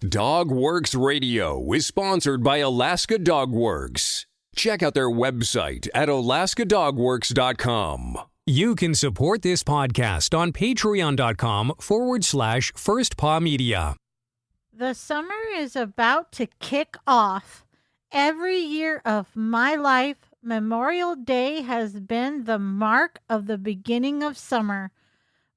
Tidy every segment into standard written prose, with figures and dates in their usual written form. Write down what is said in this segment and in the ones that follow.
Dogworks Radio is sponsored by Alaska Dogworks. Check out their website at alaskadogworks.com. You can support this podcast on patreon.com/firstpawmedia. The summer is about to kick off. Every year of my life, Memorial Day has been the mark of the beginning of summer.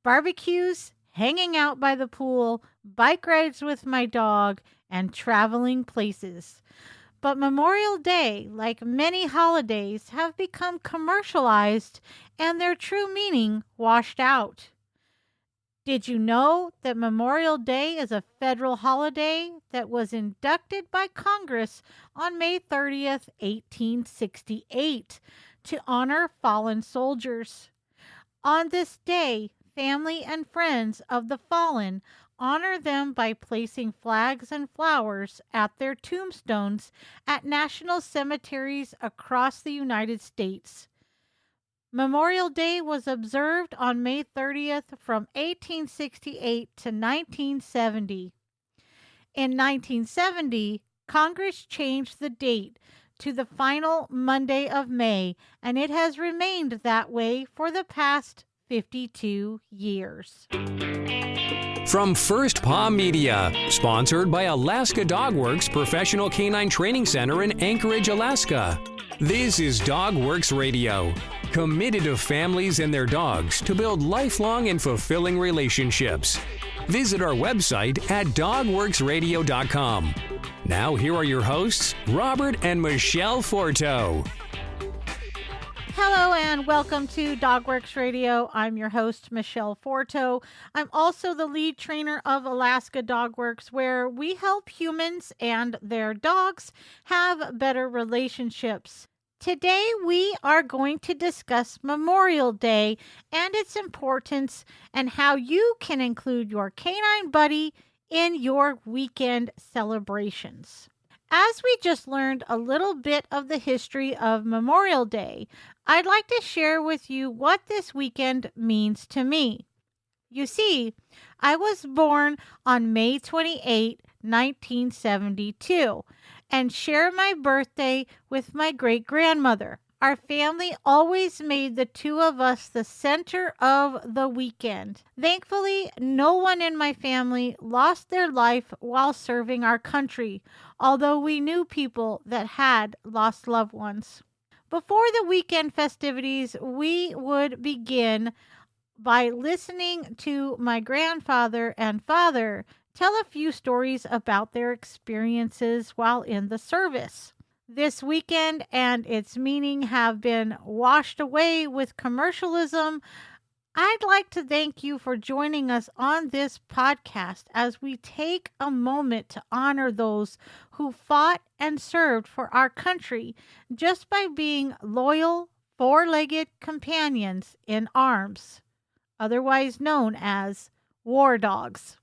Barbecues, hanging out by the pool, bike rides with my dog, and traveling places. But Memorial Day, like many holidays, have become commercialized and their true meaning washed out. Did you know that Memorial Day is a federal holiday that was inducted by Congress on May 30th, 1868, to honor fallen soldiers? On this day, family and friends of the fallen honor them by placing flags and flowers at their tombstones at national cemeteries across the United States. Memorial Day was observed on May 30th from 1868 to 1970. In 1970, Congress changed the date to the final Monday of May, and it has remained that way for the past 52 years. From First Paw Media, sponsored by Alaska Dogworks Professional Canine Training Center in Anchorage, Alaska. This is Dogworks Radio, committed to families and their dogs to build lifelong and fulfilling relationships. Visit our website at dogworksradio.com. Now here are your hosts, Robert and Michele Forto. Hello and welcome to Dogworks Radio. I'm your host, Michele Forto. I'm also the lead trainer of Alaska Dogworks, where we help humans and their dogs have better relationships. Today, we are going to discuss Memorial Day and its importance and how you can include your canine buddy in your weekend celebrations. As we just learned a little bit of the history of Memorial Day, I'd like to share with you what this weekend means to me. You see, I was born on May 28, 1972, and share my birthday with my great-grandmother. Our family always made the two of us the center of the weekend. Thankfully, no one in my family lost their life while serving our country, although we knew people that had lost loved ones. Before the weekend festivities, we would begin by listening to my grandfather and father tell a few stories about their experiences while in the service. This weekend and its meaning have been washed away with commercialism. I'd like to thank you for joining us on this podcast as we take a moment to honor those who fought and served for our country just by being loyal, four-legged companions in arms, otherwise known as war dogs.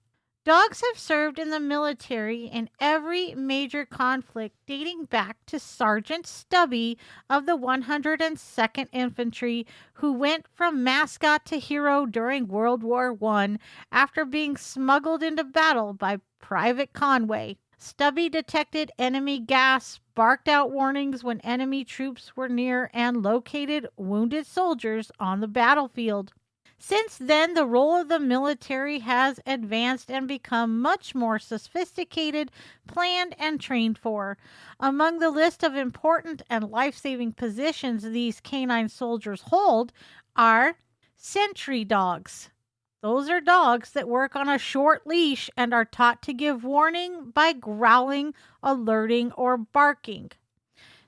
Dogs have served in the military in every major conflict dating back to Sergeant Stubby of the 102nd Infantry, who went from mascot to hero during World War I after being smuggled into battle by Private Conway. Stubby detected enemy gas, barked out warnings when enemy troops were near, and located wounded soldiers on the battlefield. Since then, the role of the military has advanced and become much more sophisticated, planned, and trained for. Among the list of important and life-saving positions these canine soldiers hold are sentry dogs. Those are dogs that work on a short leash and are taught to give warning by growling, alerting, or barking.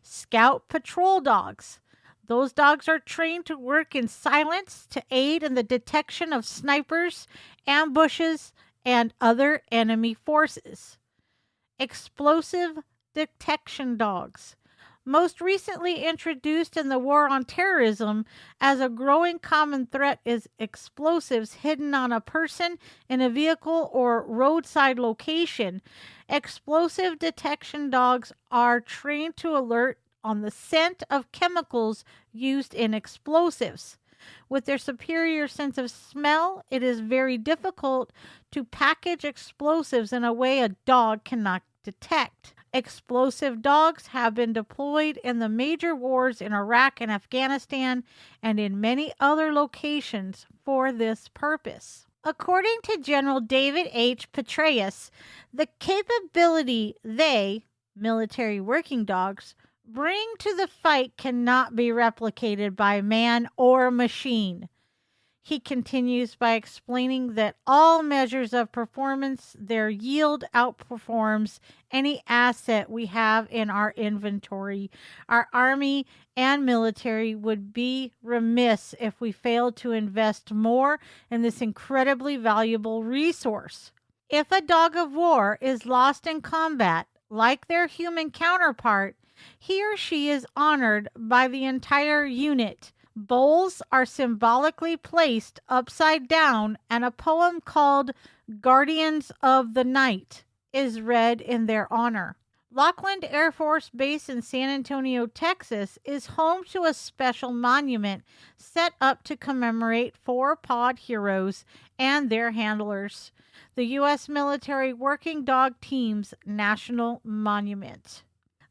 Scout patrol dogs. Those dogs are trained to work in silence to aid in the detection of snipers, ambushes, and other enemy forces. Explosive detection dogs. Most recently introduced in the war on terrorism as a growing common threat is explosives hidden on a person, in a vehicle, or roadside location. Explosive detection dogs are trained to alert on the scent of chemicals used in explosives. With their superior sense of smell, it is very difficult to package explosives in a way a dog cannot detect. Explosive dogs have been deployed in the major wars in Iraq and Afghanistan and in many other locations for this purpose. According to General David H. Petraeus, the capability they, military working dogs, bring to the fight cannot be replicated by man or machine. He continues by explaining that all measures of performance, their yield outperforms any asset we have in our inventory. Our army and military would be remiss if we failed to invest more in this incredibly valuable resource. If a dog of war is lost in combat, like their human counterpart, he or she is honored by the entire unit. Bowls are symbolically placed upside down, and a poem called Guardians of the Night is read in their honor. Lockland Air Force Base in San Antonio, Texas, is home to a special monument set up to commemorate 4 pod heroes and their handlers, the U.S. Military Working Dog Team's National Monument.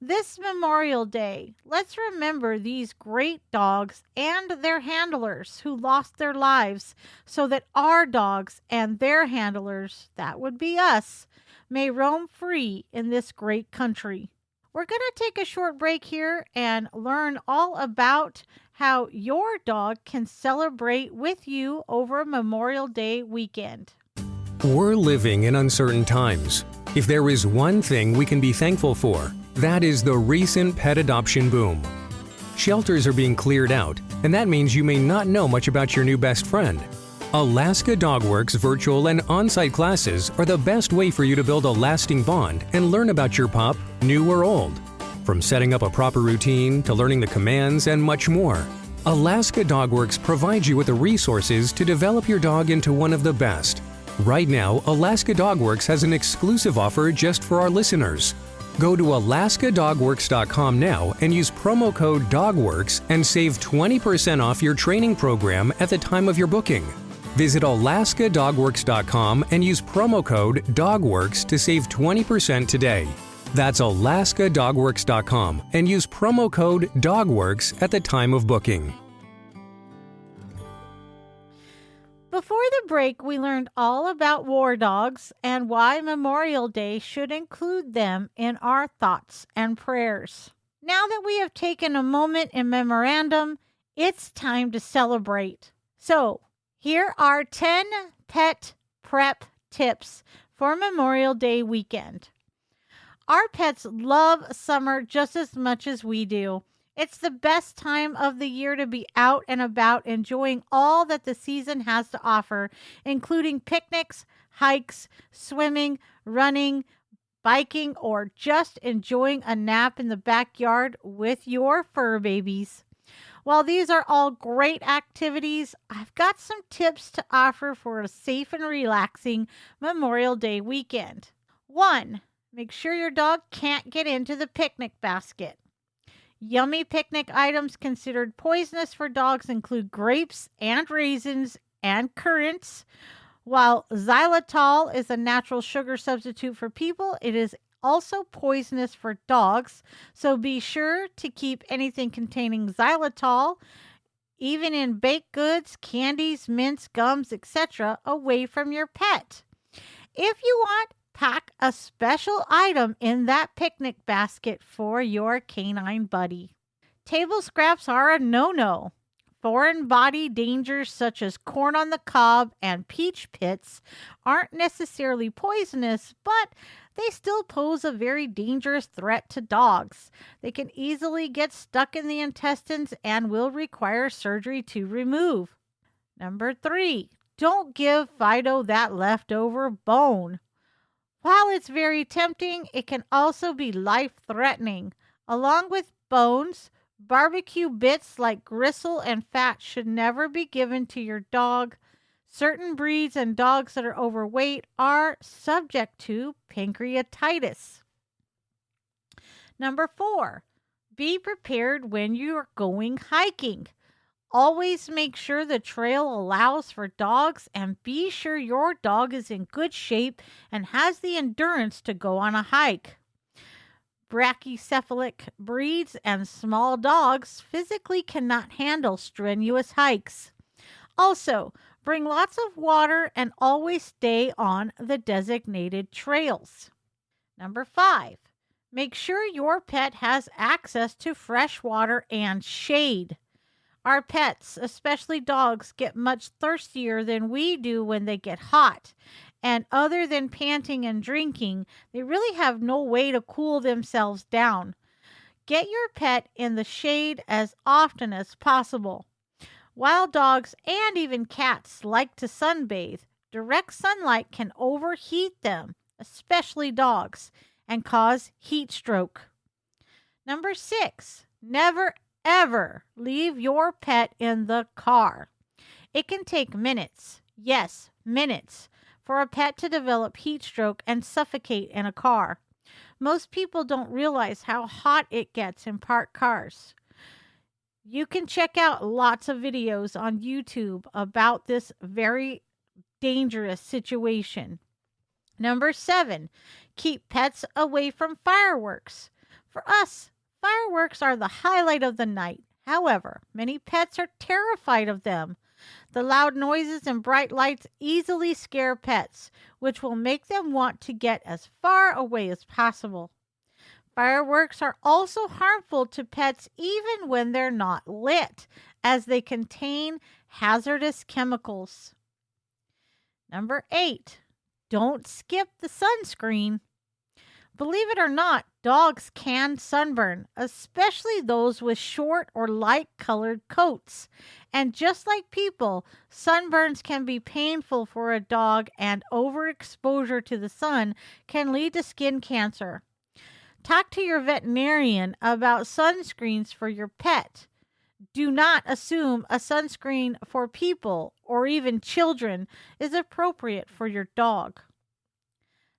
This Memorial Day, let's remember these great dogs and their handlers who lost their lives so that our dogs and their handlers, that would be us, may roam free in this great country. We're going to take a short break here and learn all about how your dog can celebrate with you over Memorial Day weekend. We're living in uncertain times. If there is one thing we can be thankful for, that is the recent pet adoption boom. Shelters are being cleared out, and that means you may not know much about your new best friend. Alaska Dogworks virtual and on-site classes are the best way for you to build a lasting bond and learn about your pup, new or old. From setting up a proper routine to learning the commands and much more, Alaska Dogworks provides you with the resources to develop your dog into one of the best. Right now, Alaska Dogworks has an exclusive offer just for our listeners. Go to alaskadogworks.com now and use promo code DOGWORKS and save 20% off your training program at the time of your booking. Visit alaskadogworks.com and use promo code DOGWORKS to save 20% today. That's alaskadogworks.com and use promo code DOGWORKS at the time of booking. Before the break, we learned all about war dogs and why Memorial Day should include them in our thoughts and prayers. Now that we have taken a moment in memorandum, it's time to celebrate. So, here are 10 pet prep tips for Memorial Day weekend. Our pets love summer just as much as we do. It's the best time of the year to be out and about enjoying all that the season has to offer, including picnics, hikes, swimming, running, biking, or just enjoying a nap in the backyard with your fur babies. While these are all great activities, I've got some tips to offer for a safe and relaxing Memorial Day weekend. 1. Make sure your dog can't get into the picnic basket. Yummy picnic items considered poisonous for dogs include grapes and raisins and currants. While xylitol is a natural sugar substitute for people, it is also poisonous for dogs, so be sure to keep anything containing xylitol, even in baked goods, candies, mints, gums, etc., away from your pet. If you want, pack a special item in that picnic basket for your canine buddy. Table scraps are a no-no. Foreign body dangers such as corn on the cob and peach pits aren't necessarily poisonous, but they still pose a very dangerous threat to dogs. They can easily get stuck in the intestines and will require surgery to remove. Number 3, don't give Fido that leftover bone. While it's very tempting, it can also be life-threatening. Along with bones, barbecue bits like gristle and fat should never be given to your dog. Certain breeds and dogs that are overweight are subject to pancreatitis. Number 4, be prepared when you're going hiking. Always make sure the trail allows for dogs and be sure your dog is in good shape and has the endurance to go on a hike. Brachycephalic breeds and small dogs physically cannot handle strenuous hikes. Also, bring lots of water and always stay on the designated trails. Number 5, make sure your pet has access to fresh water and shade. Our pets, especially dogs, get much thirstier than we do when they get hot. And other than panting and drinking, they really have no way to cool themselves down. Get your pet in the shade as often as possible. Wild dogs and even cats like to sunbathe. Direct sunlight can overheat them, especially dogs, and cause heat stroke. Number 6, never ever leave your pet in the car. It can take minutes, yes, minutes, for a pet to develop heat stroke and suffocate in a car. Most people don't realize how hot it gets in parked cars. You can check out lots of videos on YouTube about this very dangerous situation. Number 7, keep pets away from fireworks. For us, fireworks are the highlight of the night. However, many pets are terrified of them. The loud noises and bright lights easily scare pets, which will make them want to get as far away as possible. Fireworks are also harmful to pets even when they're not lit, as they contain hazardous chemicals. Number 8, don't skip the sunscreen. Believe it or not, dogs can sunburn, especially those with short or light-colored coats. And just like people, sunburns can be painful for a dog, and overexposure to the sun can lead to skin cancer. Talk to your veterinarian about sunscreens for your pet. Do not assume a sunscreen for people or even children is appropriate for your dog.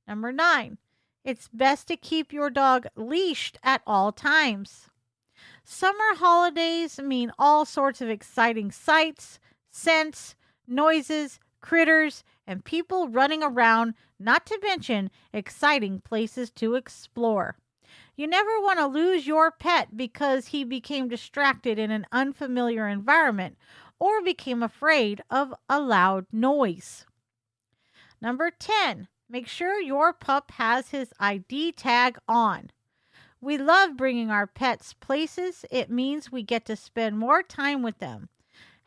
Number 9, it's best to keep your dog leashed at all times. Summer holidays mean all sorts of exciting sights, scents, noises, critters, and people running around, not to mention exciting places to explore. You never want to lose your pet because he became distracted in an unfamiliar environment or became afraid of a loud noise. Number 10, make sure your pup has his ID tag on. We love bringing our pets places. It means we get to spend more time with them.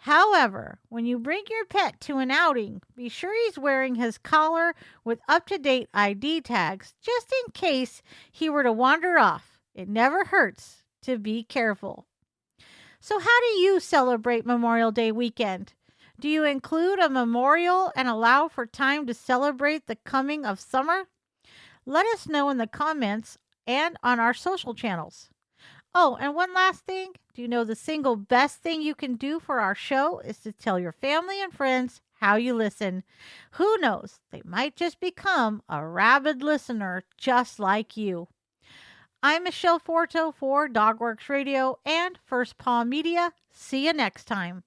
However, when you bring your pet to an outing, be sure he's wearing his collar with up-to-date ID tags just in case he were to wander off. It never hurts to be careful. So how do you celebrate Memorial Day weekend? Do you include a memorial and allow for time to celebrate the coming of summer? Let us know in the comments and on our social channels. Oh, and one last thing. Do you know the single best thing you can do for our show is to tell your family and friends how you listen? Who knows? They might just become a rabid listener just like you. I'm Michele Forto for Dogworks Radio and First Paw Media. See you next time.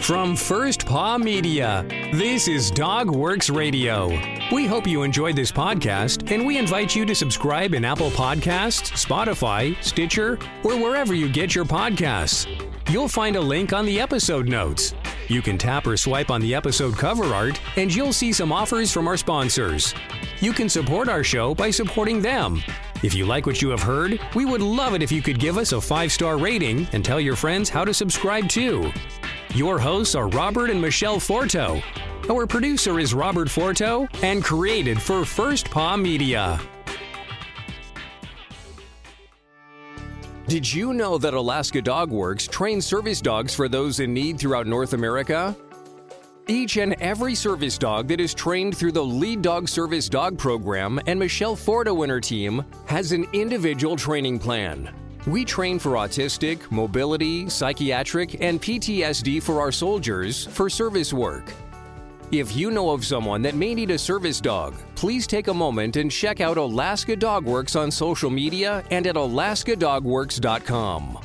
From First Paw Media, this is Dogworks Radio. We hope you enjoyed this podcast, and we invite you to subscribe in Apple Podcasts, Spotify, Stitcher, or wherever you get your podcasts. You'll find a link on the episode notes. You can tap or swipe on the episode cover art, and you'll see some offers from our sponsors. You can support our show by supporting them. If you like what you have heard, we would love it if you could give us a 5-star rating and tell your friends how to subscribe too. Your hosts are Robert and Michele Forto. Our producer is Robert Forto and created for First Paw Media. Did you know that Alaska Dogworks trains service dogs for those in need throughout North America? Each and every service dog that is trained through the Lead Dog Service Dog Program and Michele Forto and her team has an individual training plan. We train for autistic, mobility, psychiatric, and PTSD for our soldiers for service work. If you know of someone that may need a service dog, please take a moment and check out Alaska Dogworks on social media and at alaskadogworks.com.